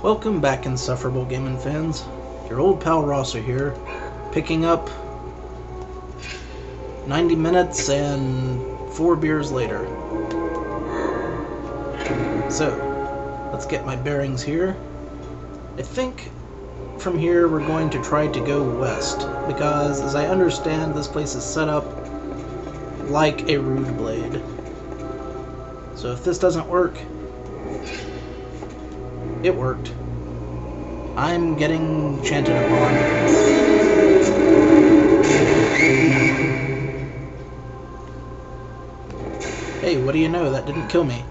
Welcome back, Insufferable gaming fans. Your old pal Rosser here, picking up 90 minutes and 4 beers later. So, let's get my bearings here. I think from here we're going to try to go west, because as I understand, this place is set up like a rude blade. So if this doesn't work, it worked. I'm getting chanted upon. Hey, what do you know? That didn't kill me.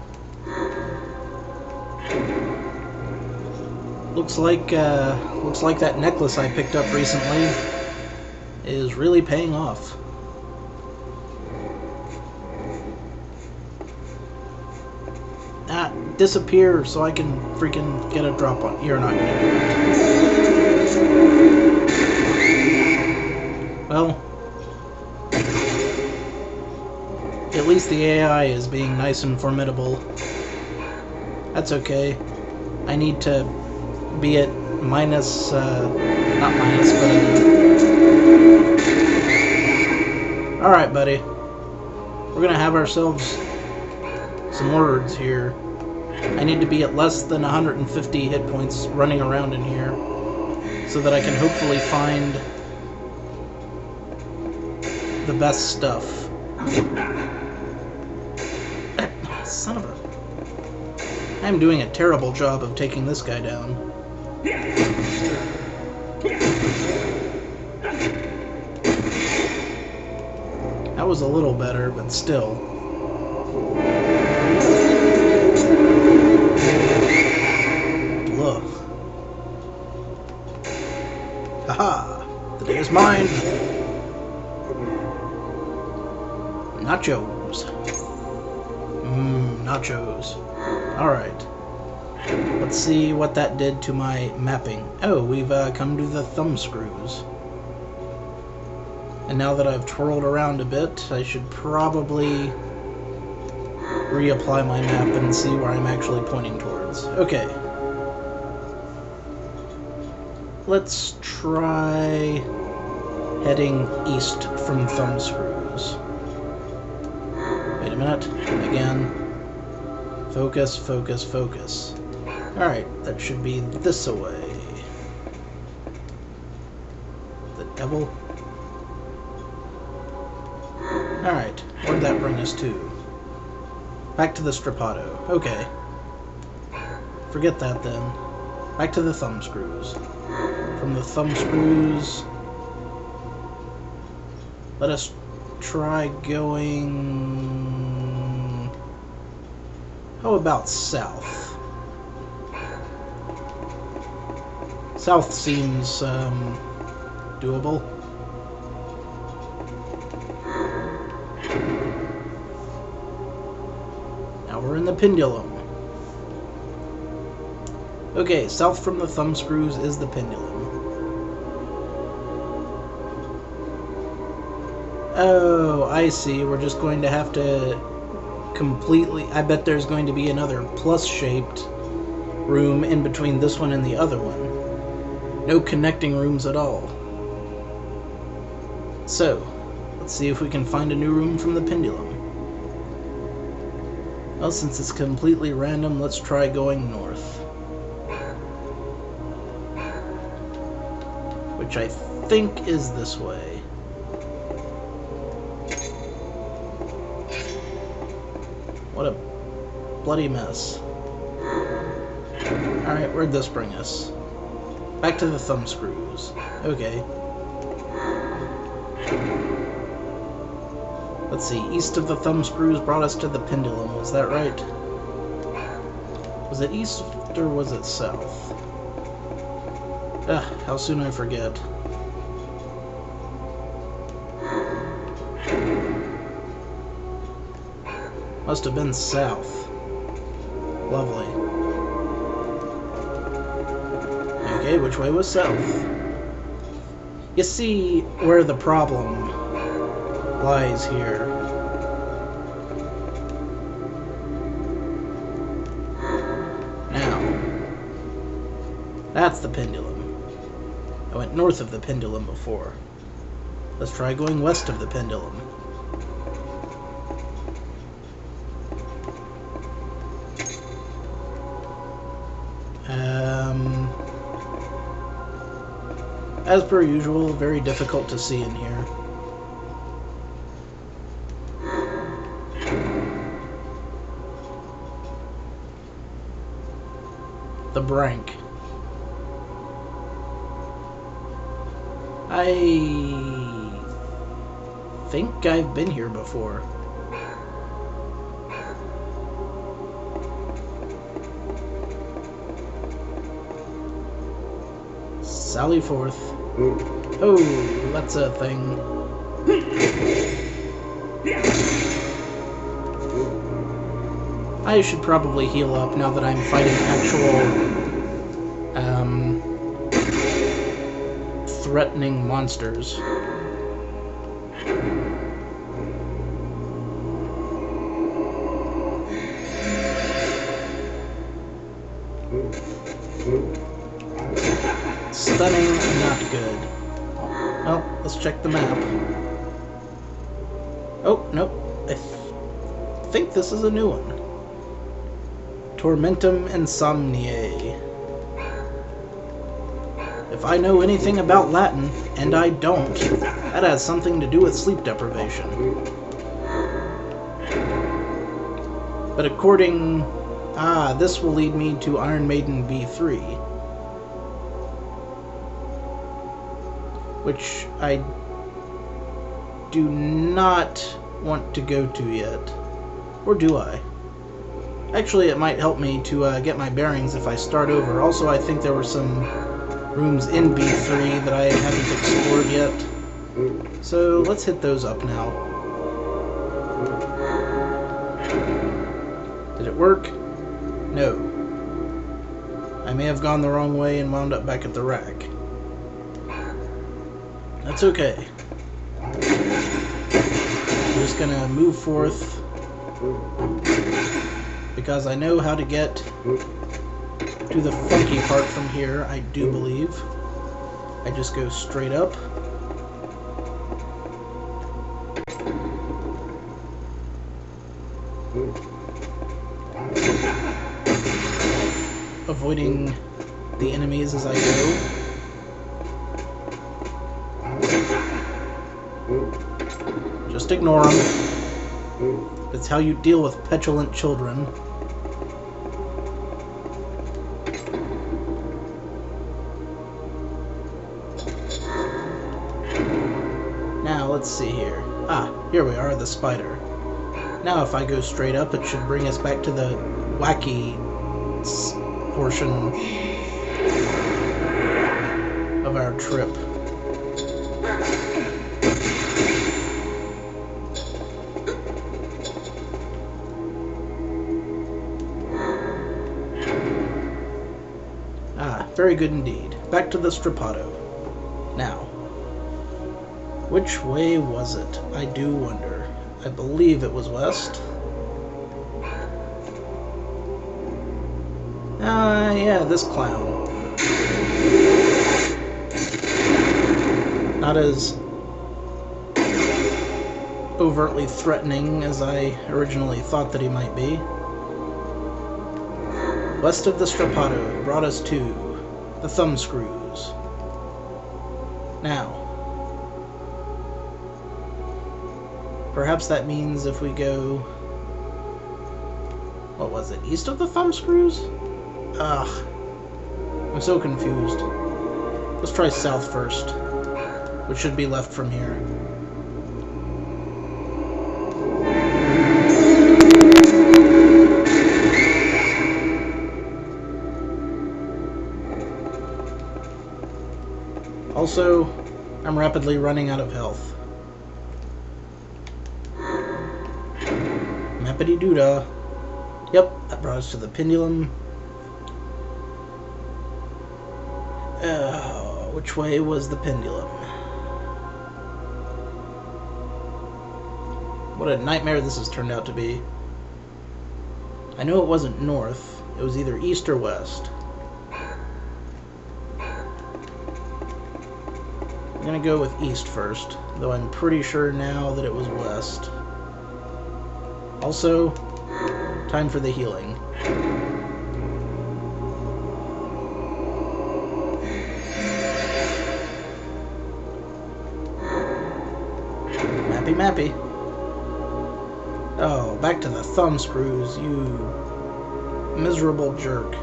Looks like that necklace I picked up recently is really paying off. Disappear so I can freaking get a drop on. You're not gonna do it. Well, at least the AI is being nice and formidable. That's okay. I need to be at minus, not minus, but alright, buddy. We're gonna have ourselves some words here. I need to be at less than 150 hit points running around in here so that I can hopefully find the best stuff. Son of a... I'm doing a terrible job of taking this guy down. That was a little better, but still. Haha! The day is mine! Nachos. Nachos. Alright. Let's see what that did to my mapping. Oh, we've come to the thumb screws. And now that I've twirled around a bit, I should probably reapply my map and see where I'm actually pointing towards. Okay. Let's try heading east from thumb screws. Wait a minute. Again. Focus, focus, focus. Alright, that should be this away. The devil. Alright, where'd that bring us to? Back to the Strapato. Okay. Forget that then. Back to the thumb screws. From the thumb screws, let us try going... How about south? South seems doable. Now we're in the pendulum. Okay, south from the thumb screws is the pendulum. Oh, I see. We're just going to have to completely... I bet there's going to be another plus-shaped room in between this one and the other one. No connecting rooms at all. So, let's see if we can find a new room from the pendulum. Well, since it's completely random, let's try going north. Which I think is this way. What a bloody mess. Alright, where'd this bring us? Back to the thumb screws. Okay. Let's see, east of the thumb screws brought us to the pendulum, was that right? Was it east or was it south? Ugh, how soon I forget. Must have been south. Lovely. Okay, which way was south? You see where the problem lies here. That's the pendulum. I went north of the pendulum before. Let's try going west of the pendulum. As per usual, very difficult to see in here. The Brank. I think I've been here before. Sally forth. Oh, that's a thing. I should probably heal up now that I'm fighting actual threatening monsters. Stunning, not good. Well, let's check the map. Oh, nope. I think this is a new one. Tormentum Insomniae. If I know anything about Latin, and I don't, that has something to do with sleep deprivation. But according... this will lead me to Iron Maiden B3. Which I do not want to go to yet. Or do I? Actually, it might help me to get my bearings if I start over. Also, I think there were some rooms in B3 that I haven't explored yet. So let's hit those up now. Did it work? No. I may have gone the wrong way and wound up back at the rack. That's okay. I'm just gonna move forth because I know how to get to the funky part from here, I do believe. I just go straight up. Avoiding the enemies as I go. Just ignore them. That's how you deal with petulant children. Now, let's see here. Here we are, the spider. Now, if I go straight up, it should bring us back to the wacky portion of our trip. Very good indeed. Back to the Strapato. Now, which way was it? I do wonder. I believe it was west. Yeah, this clown. Not as overtly threatening as I originally thought that he might be. West of the Strapato brought us to the thumbscrews. Now, perhaps that means if we go... What was it? East of the thumbscrews? I'm so confused. Let's try south first, which should be left from here. Also, I'm rapidly running out of health. Mappity-doo-dah. Yep, that brought us to the pendulum. Which way was the pendulum? What a nightmare this has turned out to be. I know it wasn't north. It was either east or west. gonna go with east first, though I'm pretty sure now that it was west. Also, time for the healing. Mappy mappy. Oh, back to the thumb screws, you miserable jerk.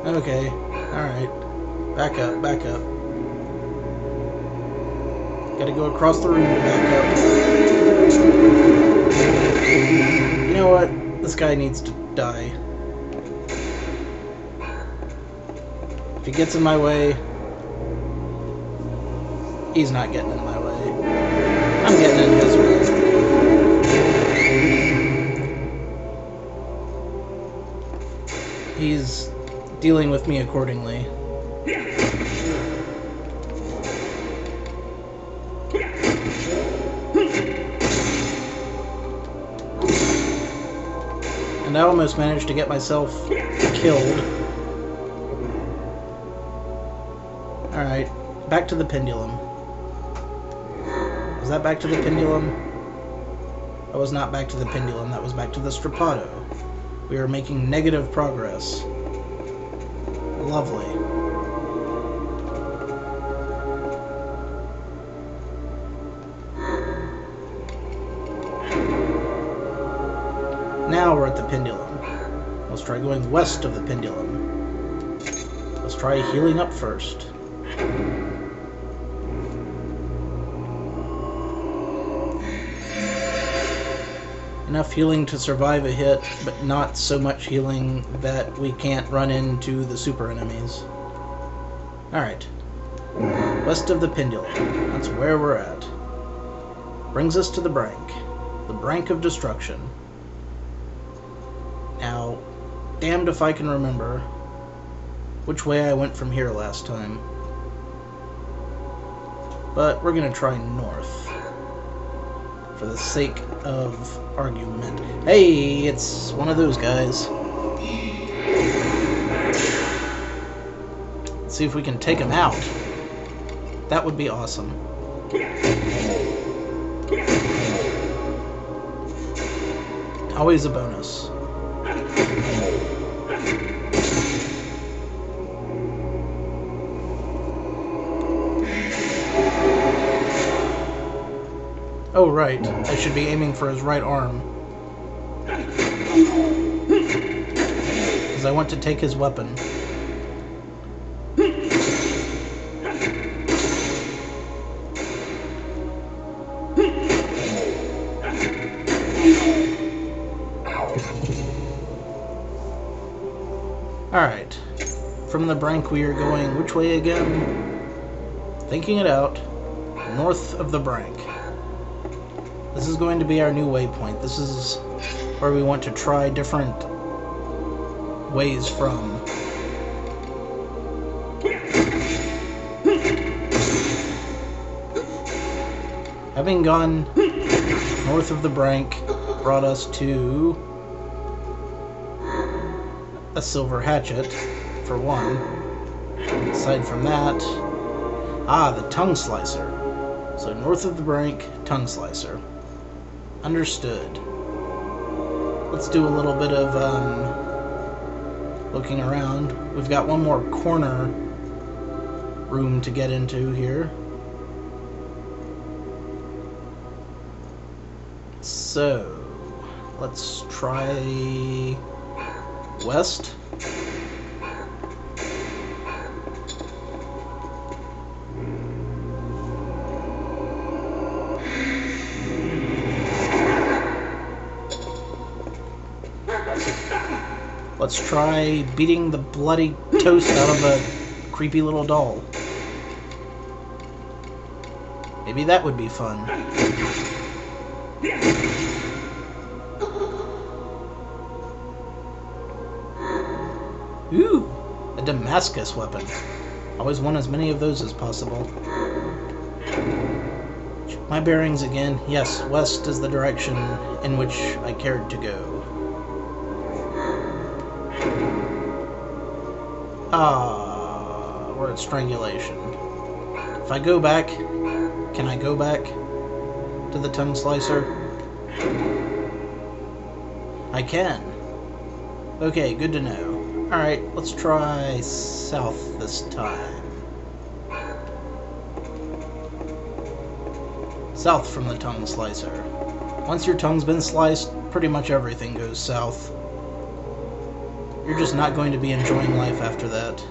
Okay, alright. Back up, back up. Gotta go across the room to back up. You know what? This guy needs to die. If he gets in my way, he's not getting in my way. I'm getting in his way. He's dealing with me accordingly. And I almost managed to get myself killed. Alright, back to the pendulum. Was that back to the pendulum? That was not back to the pendulum, that was back to the strappado. We are making negative progress. Lovely. Now we're at the pendulum. Let's try going west of the pendulum. Let's try healing up first. Enough healing to survive a hit, but not so much healing that we can't run into the super enemies. Alright. West of the pendulum. That's where we're at. Brings us to the brink. The brink of destruction. Now, damned if I can remember which way I went from here last time. But we're gonna try north. For the sake of argument. Hey, it's one of those guys. Let's see if we can take him out. That would be awesome. Always a bonus. Oh, right. I should be aiming for his right arm. Because I want to take his weapon. Alright. From the brink we are going which way again? Thinking it out. North of the brink. This is going to be our new waypoint. This is where we want to try different ways from. Having gone north of the brink brought us to a silver hatchet, for one. Aside from that, the tongue slicer. So north of the brink, tongue slicer. Understood. Let's do a little bit of looking around. We've got one more corner room to get into here. So, let's try west. Let's try beating the bloody toast out of a creepy little doll. Maybe that would be fun. Ooh, a Damascus weapon. Always want as many of those as possible. Check my bearings again. Yes, west is the direction in which I cared to go. we're at strangulation. If I go back, can I go back to the tongue slicer? I can. Okay, good to know. Alright, let's try south this time. South from the tongue slicer. Once your tongue's been sliced, pretty much everything goes south. You're just not going to be enjoying life after that.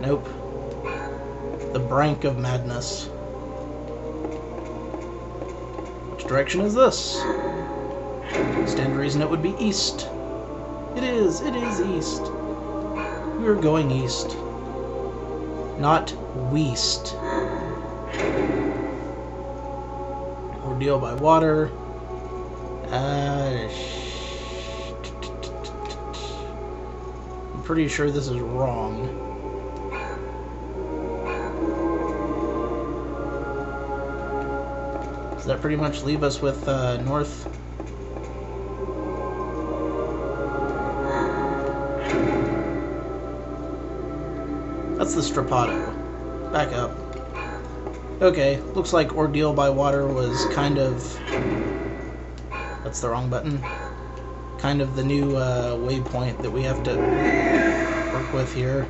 Nope. The brink of madness. Which direction is this? Stand to reason it would be east. It is east. We are going east. Not west. Ordeal by water. I'm pretty sure this is wrong. Does that pretty much leave us with north? That's the Strapato. Back up. Okay, looks like Ordeal by Water was kind of... That's the wrong button. Kind of the new waypoint that we have to work with here.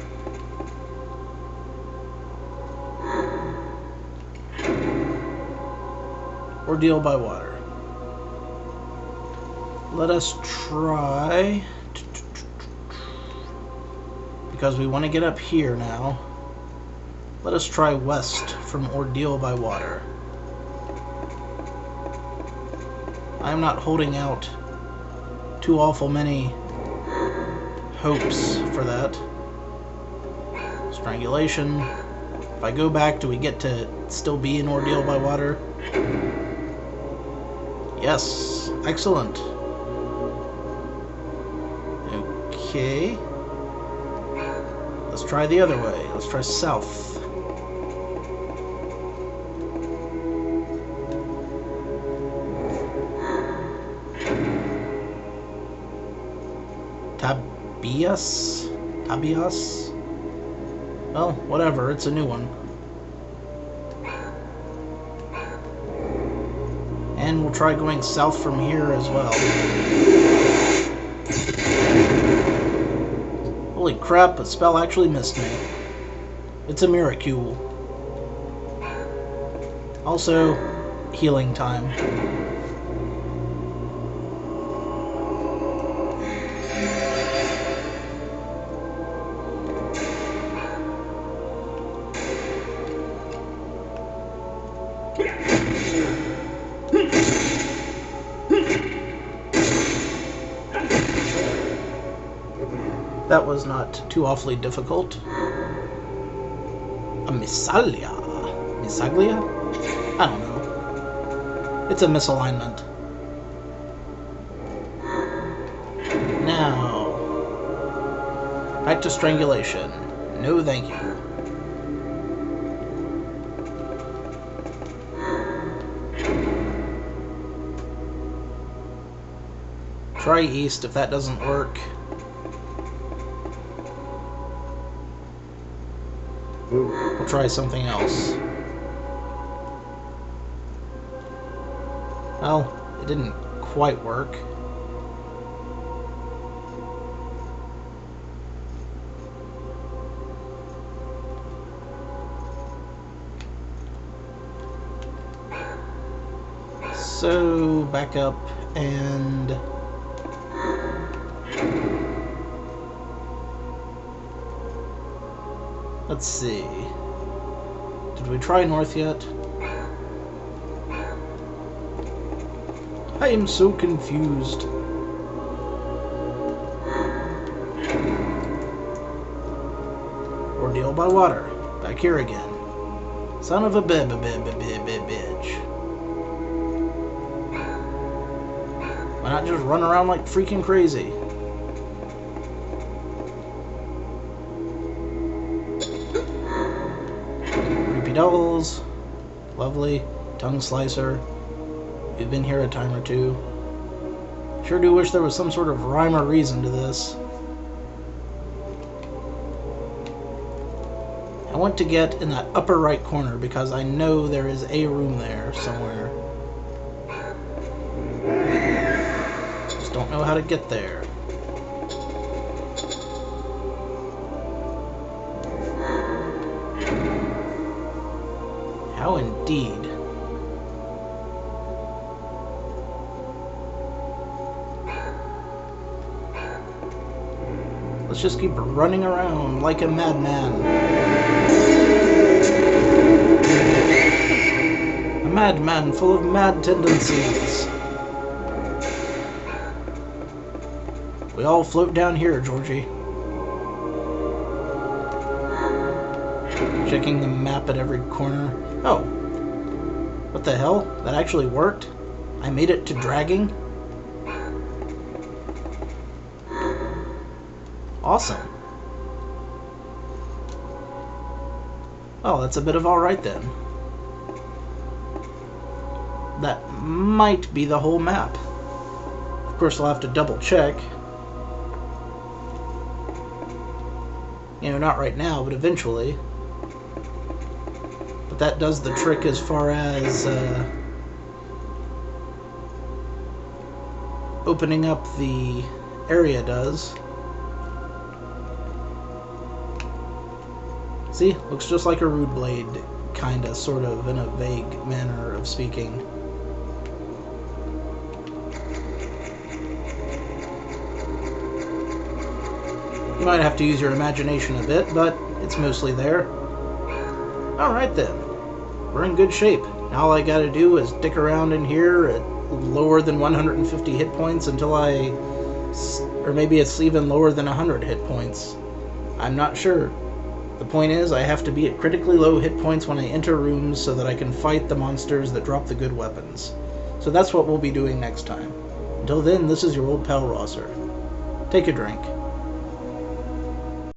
Ordeal by Water. Let us try... Because we want to get up here now. Let us try west from Ordeal by Water. I'm not holding out too awful many hopes for that. Strangulation. If I go back, do we get to still be in Ordeal by Water? Yes. Excellent. Okay. Let's try the other way. Let's try south. Tabias? Well, whatever, it's a new one. And we'll try going south from here as well. Holy crap, a spell actually missed me. It's a miracle. Also, healing time. That was not too awfully difficult. A Misaglia? Misaglia? I don't know. It's a misalignment. Now, back to strangulation. No thank you. Try east if that doesn't work. We'll try something else. Well, it didn't quite work. So, back up and... Let's see. Did we try north yet? I am so confused. Ordeal by water. Back here again. Son of a bitch. Why not just run around like freaking crazy? Doubles. Lovely. Tongue slicer. We've been here a time or two. Sure do wish there was some sort of rhyme or reason to this. want to get in that upper right corner because I know there is a room there somewhere. Just don't know how to get there. How indeed. Let's just keep running around like a madman. A madman full of mad tendencies. We all float down here, Georgie. Checking the map at every corner. Oh. What the hell? That actually worked? I made it to dragging? Awesome. Oh, that's a bit of alright then. That might be the whole map. Of course, I'll have to double check. You know, not right now, but eventually. But that does the trick as far as opening up the area does. See? Looks just like a rude blade, kinda, sort of, in a vague manner of speaking. You might have to use your imagination a bit, but it's mostly there. Alright then. We're in good shape. Now all I gotta do is dick around in here at lower than 150 hit points until I... or maybe it's even lower than 100 hit points. I'm not sure. The point is, I have to be at critically low hit points when I enter rooms so that I can fight the monsters that drop the good weapons. So that's what we'll be doing next time. Until then, this is your old pal Rosser. Take a drink.